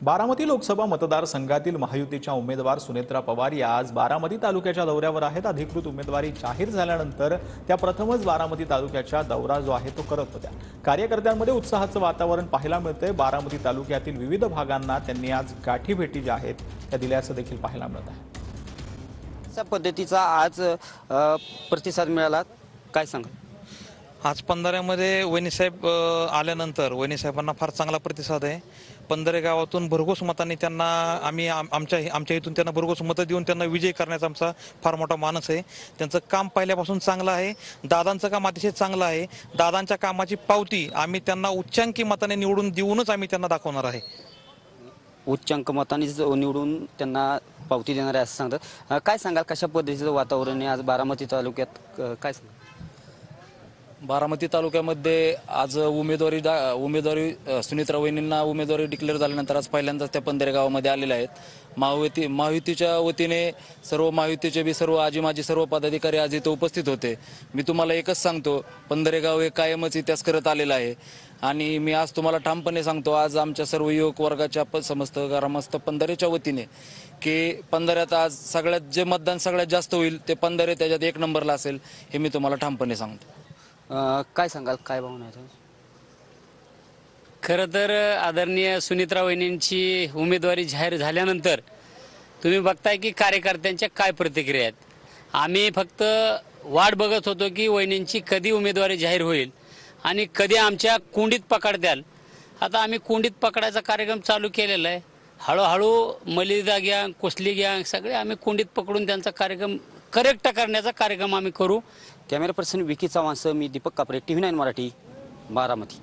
बारामती लोकसभा मतदारसंघातील महायुतीच्या उमेदवार सुनेत्रा पवार या आज बारामती तालुक्याच्या दौऱ्यावर आहेत। अधिकृत उमेदवारी जाहीर झाल्यानंतर त्या प्रथमच बारामती तालुक्याचा दौरा जो आहे तो करत होत्या। कार्यकर्त्यांमध्ये उत्साहाचं वातावरण पाहायला मिळतंय। बारामती तालुक्यातील विविध भागांना त्यांनी आज गाठीभेटी ज्या आहेत त्या दिल्याचं देखील पाहायला मिळत आहे। अशा पद्धतीचा आज प्रतिसाद मिळाला, काय सांगा? आज पंधऱ्यामध्ये वहिनीसाहेब आल्यानंतर वहिनीसाहेबांना फार चांगला प्रतिसाद आहे। पंधरे गावातून भरघोस मतांनी त्यांना आमच्या इथून त्यांना भरघोस मतं देऊन त्यांना विजय करण्याचा आमचा फार मोठा मानस आहे। त्यांचं काम पहिल्यापासून चांगलं आहे। दादांचं काम अतिशय चांगलं आहे। दादांच्या कामाची पावती आम्ही त्यांना उच्चांकी मताने निवडून देऊनच आम्ही त्यांना दाखवणार आहे। उच्चांक मतांनी निवडून त्यांना पावती देणार आहे असं सांगतात। काय सांगाल, कशा पद्धतीचं वातावरण आहे आज बारामती तालुक्यात? काय सांगाल? बारामती तालुक्यामध्ये आज उमेदवारी सुनेत्रा वहिनींना उमेदवारी डिक्लेअर झाल्यानंतर आज पहिल्यांदाच त्या पंधरे गावामध्ये आलेल्या आहेत। महायुतीच्या वतीने सर्व आजी माजी सर्व पदाधिकारी आज इथे उपस्थित होते। मी तुम्हाला एकच सांगतो, पंधरे गाव हे कायमच इतिहास करत आलेला आहे आणि मी आज तुम्हाला ठामपणे सांगतो, आज आमच्या सर्व युवक वर्गाच्या समस्त ग्रामस्थ पंधरेच्या वतीने की पंधऱ्यात आज सगळ्यात जे मतदान सगळ्यात जास्त होईल ते पंधरे त्याच्यात एक नंबरला असेल, हे मी तुम्हाला ठामपणे सांगतो। काय सांगाल, काय भावना आहे? खरं तर आदरणीय सुनेत्रा वहिनींची उमेदवारी जाहीर झाल्यानंतर तुम्ही बघताय की कार्यकर्त्यांच्या काय प्रतिक्रिया आहेत। आम्ही फक्त वाट बघत होतो की वहिनींची कधी उमेदवारी जाहीर होईल आणि कधी आमच्या कुंडीत पकडद्याल। आता आम्ही कुंडीत पकडायचा कार्यक्रम चालू केलेला आहे। हळूहळू मलिदा गँग, कोसली गँग सगळे आम्ही कुंडीत पकडून त्यांचा कार्यक्रम करेक्ट करण्याचा कार्यक्रम आम्ही करू। कॅमेरा पर्सन विकी चव्हाणसह मी दीपक कापरे, TV9 मराठी, बारामती।